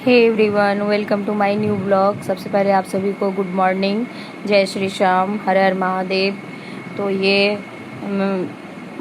Hey everyone, welcome to my new blog. सबसे पहले आप सभी को गुड मॉर्निंग, जय श्री श्याम, हर हर महादेव। तो ये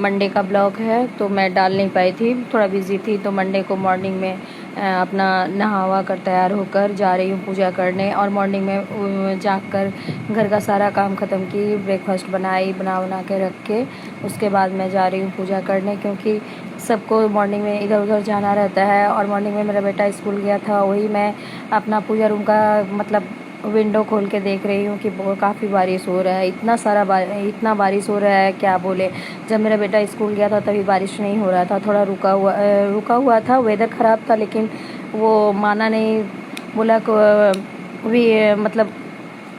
मंडे का ब्लॉग है, तो मैं डाल नहीं पाई थी, थोड़ा बिजी थी। तो मंडे को मॉर्निंग में अपना नहावा कर तैयार होकर जा रही हूँ पूजा करने। और मॉर्निंग में जाग कर घर का सारा काम ख़त्म की, ब्रेकफास्ट बना के रख के उसके बाद मैं जा रही हूँ पूजा करने, क्योंकि सबको मॉर्निंग में इधर उधर जाना रहता है। और मॉर्निंग में मेरा बेटा स्कूल गया था, वही मैं अपना पूजा रूम का मतलब विंडो खोल के देख रही हूँ कि काफ़ी बारिश हो रहा है। इतना बारिश हो रहा है, क्या बोले। जब मेरा बेटा स्कूल गया था तभी बारिश नहीं हो रहा था, थोड़ा रुका हुआ था, वेदर ख़राब था, लेकिन वो माना नहीं। बोला मतलब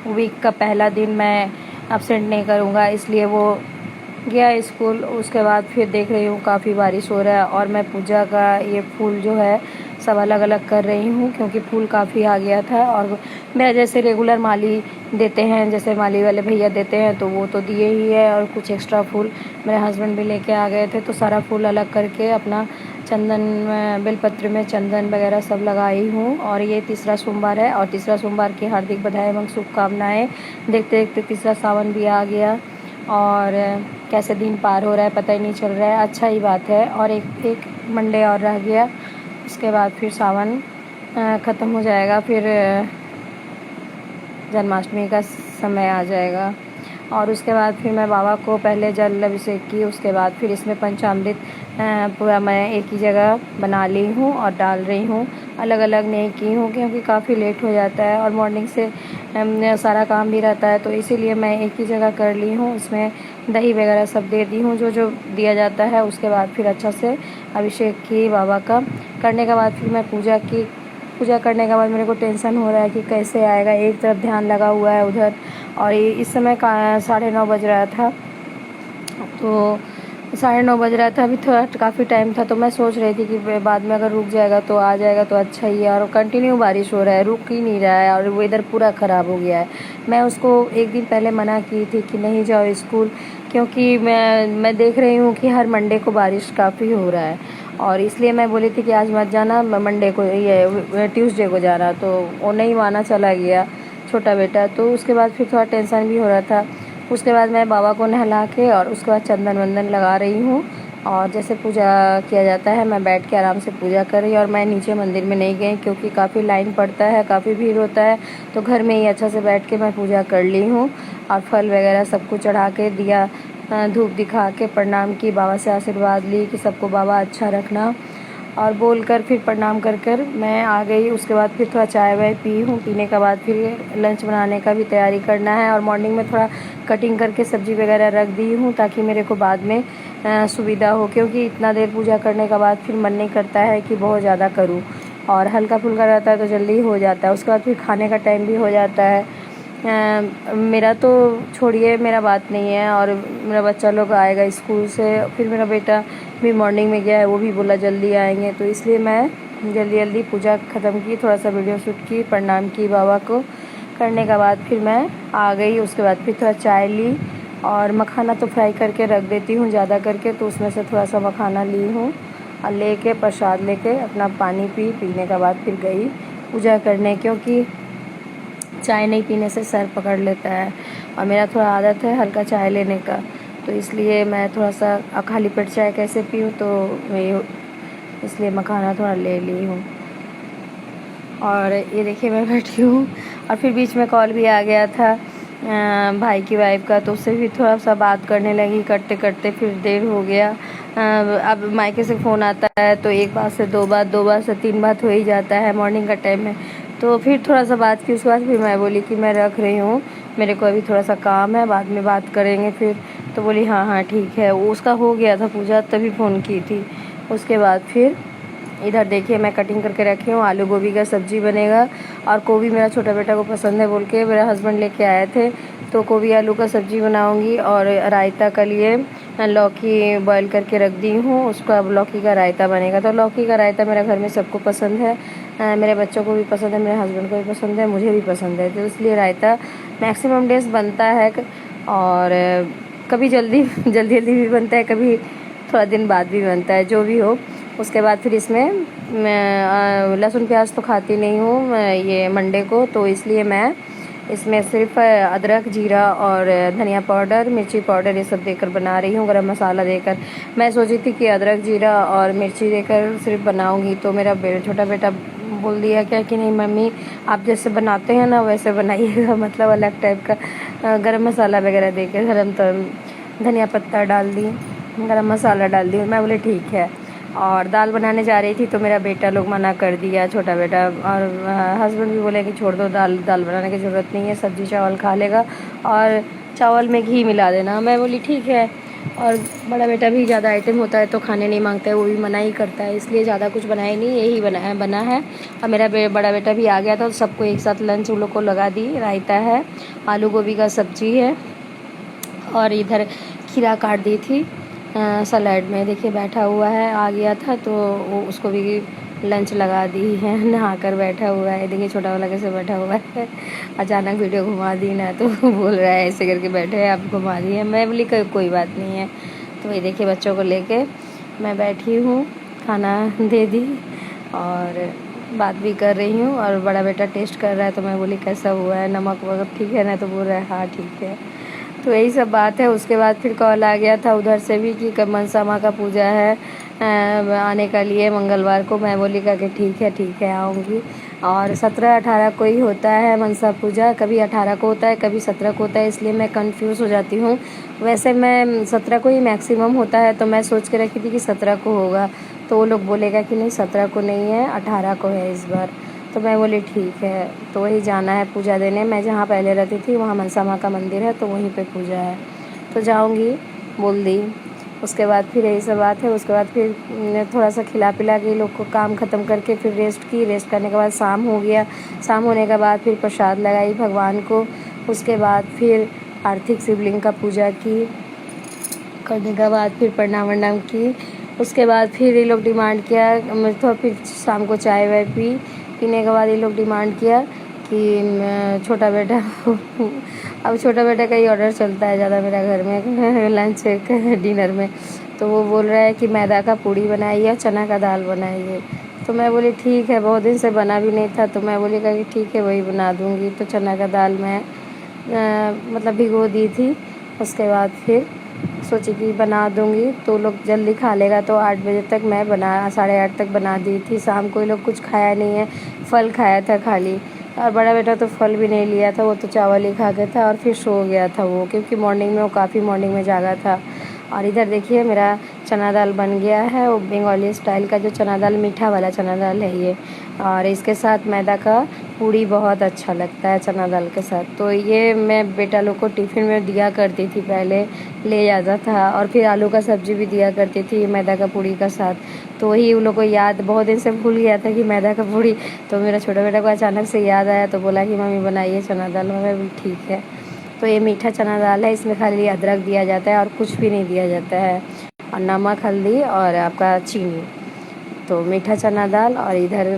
वीक का पहला दिन मैं अब्सेंट नहीं करूँगा, इसलिए वो गया स्कूल। उसके बाद फिर देख रही हूँ काफ़ी बारिश हो रहा है। और मैं पूजा का ये फूल जो है सब अलग अलग कर रही हूँ, क्योंकि फूल काफ़ी आ गया था। और मेरा जैसे रेगुलर माली देते हैं, जैसे माली वाले भैया देते हैं, तो वो तो दिए ही है। और कुछ एक्स्ट्रा फूल मेरे हस्बैंड भी लेके आ गए थे, तो सारा फूल अलग करके अपना चंदन बेलपत्र में चंदन वगैरह सब लगाई हूँ। और ये तीसरा सोमवार है, और तीसरा सोमवार की हार्दिक बधाई एवं शुभकामनाएँ। देखते देखते तीसरा सावन भी आ गया, और कैसे दिन पार हो रहा है पता ही नहीं चल रहा है। अच्छा ही बात है। और एक मंडे और रह गया, उसके बाद फिर सावन ख़त्म हो जाएगा, फिर जन्माष्टमी का समय आ जाएगा। और उसके बाद फिर मैं बाबा को पहले जल अभिषेक की, उसके बाद फिर इसमें पंचामृत पूरा मैं एक ही जगह बना ली हूँ और डाल रही हूँ। अलग अलग नहीं की हूँ, क्योंकि काफ़ी लेट हो जाता है और मॉर्निंग से सारा काम भी रहता है, तो इसीलिए मैं एक ही जगह कर ली हूँ। इसमें दही वगैरह सब दे दी हूँ, जो जो दिया जाता है। उसके बाद फिर अच्छा से अभिषेक की बाबा का। करने के बाद फिर मैं पूजा की। पूजा करने के बाद मेरे को टेंशन हो रहा है कि कैसे आएगा, एक तरफ ध्यान लगा हुआ है उधर। और इस समय का 9:30 बज रहा था, तो 9:30 बज रहा था, अभी थोड़ा काफ़ी टाइम था। तो मैं सोच रही थी कि बाद में अगर रुक जाएगा तो आ जाएगा तो अच्छा ही है। और कंटिन्यू बारिश हो रहा है, रुक ही नहीं रहा है, और वेदर पूरा ख़राब हो गया है। मैं उसको एक दिन पहले मना की थी कि नहीं जाओ स्कूल, क्योंकि मैं देख रही हूँ कि हर मंडे को बारिश काफ़ी हो रहा है। और इसलिए मैं बोली थी कि आज मत जाना, मंडे को ये ट्यूसडे को जाना, तो वो नहीं माना, चला गया छोटा बेटा। तो उसके बाद फिर थोड़ा टेंशन भी हो रहा था। उसके बाद मैं बाबा को नहला के और उसके बाद चंदन वंदन लगा रही हूँ। और जैसे पूजा किया जाता है, मैं बैठ के आराम से पूजा कर रही। और मैं नीचे मंदिर में नहीं गई, क्योंकि काफ़ी लाइन पड़ता है, काफ़ी भीड़ होता है, तो घर में ही अच्छा से बैठ के मैं पूजा कर ली हूँ। और फल वगैरह सब कुछ चढ़ा के दिया, धूप दिखा के प्रणाम की, बाबा से आशीर्वाद ली कि सबको बाबा अच्छा रखना, और बोलकर फिर प्रणाम कर मैं आ गई। उसके बाद फिर थोड़ा चाय वाय पी हूँ। पीने के बाद फिर लंच बनाने का भी तैयारी करना है। और मॉर्निंग में थोड़ा कटिंग करके सब्ज़ी वगैरह रख दी हूँ, ताकि मेरे को बाद में सुविधा हो, क्योंकि इतना देर पूजा करने के बाद फिर मन नहीं करता है कि बहुत ज़्यादा करूँ। और हल्का फुल्का रहता है तो जल्दी हो जाता है। उसके बाद फिर खाने का टाइम भी हो जाता है। मेरा तो छोड़िए, मेरा बात नहीं है, और मेरा बच्चा लोग आएगा स्कूल से, फिर मेरा बेटा भी मॉर्निंग में गया है, वो भी बोला जल्दी आएंगे, तो इसलिए मैं जल्दी जल्दी पूजा ख़त्म की, थोड़ा सा वीडियो शूट की, प्रणाम की बाबा को। करने के बाद फिर मैं आ गई। उसके बाद फिर थोड़ा चाय ली, और मखाना तो फ्राई करके रख देती हूँ ज़्यादा करके, तो उसमें से थोड़ा सा मखाना ली हूँ, और लेके प्रसाद लेके अपना पानी पीने के बाद फिर गई पूजा करने, क्योंकि चाय नहीं पीने से सर पकड़ लेता है, और मेरा थोड़ा आदत है हल्का चाय लेने का, तो इसलिए मैं थोड़ा सा खाली पेट चाय कैसे पीऊँ, तो मैं इसलिए मखाना थोड़ा ले ली हूँ। और ये देखिए मैं बैठी हूँ। और फिर बीच में कॉल भी आ गया था भाई की वाइफ का, तो उससे भी थोड़ा सा बात करने लगी। करते करते फिर देर हो गया। अब मायके से फ़ोन आता है तो एक बात से दो बात, दो बात से तीन बात हो ही जाता है, मॉर्निंग का टाइम है। तो फिर थोड़ा सा बात की, उसके बाद फिर मैं बोली कि मैं रख रही हूँ, मेरे को अभी थोड़ा सा काम है, बाद में बात करेंगे फिर। तो बोली हाँ हाँ ठीक है। वो उसका हो गया था पूजा, तभी फ़ोन की थी। उसके बाद फिर इधर देखिए मैं कटिंग करके रखी हूँ, आलू गोभी का सब्जी बनेगा। और गोभी मेरा छोटा बेटा को पसंद है बोल के मेरे हस्बैंड लेके आए थे, तो गोभी आलू का सब्जी बनाऊंगी। और रायता के लिए लौकी बॉईल करके रख दी हूँ, उसका लौकी का रायता बनेगा। तो लौकी का रायता मेरे घर में सबको पसंद है, मेरे बच्चों को भी पसंद है, मेरे हस्बैंड को भी पसंद है, मुझे भी पसंद है, तो इसलिए रायता मैक्सिमम डेज बनता है। और कभी जल्दी जल्दी जल्दी भी बनता है, कभी थोड़ा दिन बाद भी बनता है, जो भी हो। उसके बाद फिर इसमें मैं लहसुन प्याज तो खाती नहीं हूँ ये मंडे को, तो इसलिए मैं इसमें सिर्फ अदरक, जीरा और धनिया पाउडर, मिर्ची पाउडर ये सब देकर बना रही हूँ, गरम मसाला देकर। मैं सोची थी कि अदरक, जीरा और मिर्ची देकर सिर्फ बनाऊँगी, तो मेरा छोटा बेटा बोल दिया क्या कि नहीं मम्मी आप जैसे बनाते हैं ना वैसे बनाइएगा, मतलब अलग टाइप का गरम मसाला वगैरह देकर गरम तो धनिया पत्ता डाल दी, गरम मसाला डाल दी। मैं बोले ठीक है। और दाल बनाने जा रही थी तो मेरा बेटा लोग मना कर दिया, छोटा बेटा, और हस्बैंड भी बोले कि छोड़ दो, दाल बनाने की ज़रूरत नहीं है, सब्जी चावल खा लेगा और चावल में घी मिला देना। मैं बोली ठीक है। और बड़ा बेटा भी ज़्यादा आइटम होता है तो खाने नहीं मांगता है, वो भी मना ही करता है, इसलिए ज़्यादा कुछ बनाया नहीं, यही बना है। और मेरा बड़ा बेटा भी आ गया था तो सबको एक साथ लंच उन लोग को लगा दी। रायता है, आलू गोभी का सब्जी है और इधर खीरा काट दी थी सलाद में। देखिए बैठा हुआ है, आ गया था तो वो उसको भी लंच लगा दी है, नहा कर बैठा हुआ है। देखिए छोटा वाला कैसे बैठा हुआ है, अचानक वीडियो घुमा दी ना तो बोल रहा है ऐसे करके बैठे हैं, आप घुमा दी है। मैं बोली कोई बात नहीं है। तो ये देखिए बच्चों को लेके मैं बैठी हूँ, खाना दे दी और बात भी कर रही हूँ। और बड़ा बेटा टेस्ट कर रहा है तो मैं बोली कैसा हुआ है, नमक वगैरह ठीक है ना, तो बोल रहा है हाँ ठीक है। तो यही सब बात है। उसके बाद फिर कॉल आ गया था उधर से भी कि कब मनसा माँ का पूजा है आने का लिए मंगलवार को। मैं बोली कि ठीक है आऊँगी। और 17-18 को ही होता है मनसा पूजा, कभी 18 को होता है कभी 17 को होता है, इसलिए मैं कंफ्यूज हो जाती हूँ। वैसे मैं 17 को ही मैक्सिमम होता है, तो मैं सोच के रखी थी कि 17 को होगा, तो वो लोग बोलेगा कि नहीं 17 को नहीं है 18 को है इस बार। तो मैं बोली ठीक है। तो वही जाना है पूजा देने। मैं जहाँ पहले रहती थी वहाँ मनसा माँ का मंदिर है तो वहीं पे पूजा है, तो जाऊँगी बोल दी। उसके बाद फिर यही सब बात है। उसके बाद फिर थोड़ा सा खिला पिला के लोग को काम ख़त्म करके फिर रेस्ट की। रेस्ट करने के बाद शाम हो गया। शाम होने के बाद फिर प्रसाद लगाई भगवान को। उसके बाद फिर आर्थिक शिवलिंग का पूजा की, करने के बाद फिर प्रणाम वरनाम की। उसके बाद फिर ये लोग डिमांड किया, तो फिर शाम को चाय वाय पीने के बाद ये लोग डिमांड किया कि छोटा बेटा अब छोटा बेटा का ही ऑर्डर चलता है ज़्यादा मेरा घर में लंच डिनर में। तो वो बोल रहा है कि मैदा का पूड़ी बनाइए, चना का दाल बनाइए। तो मैं बोली ठीक है, बहुत दिन से बना भी नहीं था, तो मैं बोली कि ठीक है वही बना दूँगी। तो चना का दाल मैं मतलब भिगो दी थी। उसके बाद फिर सोची कि बना दूँगी तो लोग जल्दी खा लेगा, तो 8 बजे तक मैं 8:30 तक बना दी थी। शाम को ये लोग कुछ खाया नहीं है, फल खाया था खाली। और बड़ा बेटा तो फल भी नहीं लिया था, वो तो चावल ही खा गया था और फिर सो गया था वो, क्योंकि मॉर्निंग में वो काफ़ी मॉर्निंग में जागा था। और इधर देखिए मेरा चना दाल बन गया है, वो बंगाली स्टाइल का जो चना दाल, मीठा वाला चना दाल है ये। और इसके साथ मैदा का पूड़ी बहुत अच्छा लगता है चना दाल के साथ। तो ये मैं बेटा लोग को टिफ़िन में दिया करती थी, पहले ले जाता था। और फिर आलू का सब्जी भी दिया करती थी मैदा का पूड़ी का साथ। तो वही उन लोग को याद, बहुत दिन से भूल गया था कि मैदा का पूड़ी, तो मेरा छोटा बेटा को अचानक से याद आया तो बोला कि मम्मी बनाइए चना दाल। मैं भी ठीक है। तो ये मीठा चना दाल है, इसमें खाली अदरक दिया जाता है और कुछ भी नहीं दिया जाता है, और नमक, हल्दी और आपका चीनी। तो मीठा चना दाल और इधर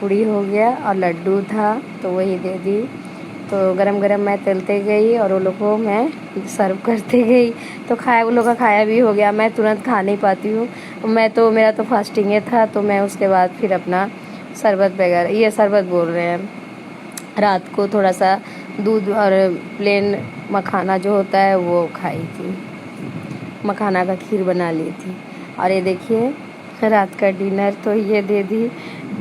पूड़ी हो गया और लड्डू था तो वही दे दी। तो गरम गरम मैं तलते गई और वो लोग को मैं सर्व करते गई। तो वो लोग का खाया भी हो गया। मैं तुरंत खा नहीं पाती हूँ, मेरा तो फास्टिंग था। तो मैं उसके बाद फिर अपना शरबत वगैरह, ये शरबत बोल रहे हैं, रात को थोड़ा सा दूध और प्लेन मखाना जो होता है वो खाई थी, मखाना का खीर बना ली थी। और ये देखिए रात का डिनर तो ये दे दी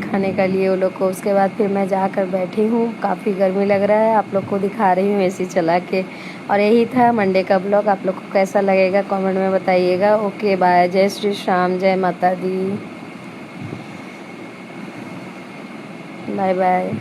खाने का लिए वो लोग को। उसके बाद फिर मैं जाकर बैठी हूँ, काफ़ी गर्मी लग रहा है, आप लोग को दिखा रही हूँ एसी चला के। और यही था मंडे का ब्लॉग। आप लोग को कैसा लगेगा कमेंट में बताइएगा। ओके बाय, जय श्री श्याम, जय माता दी, बाय बाय।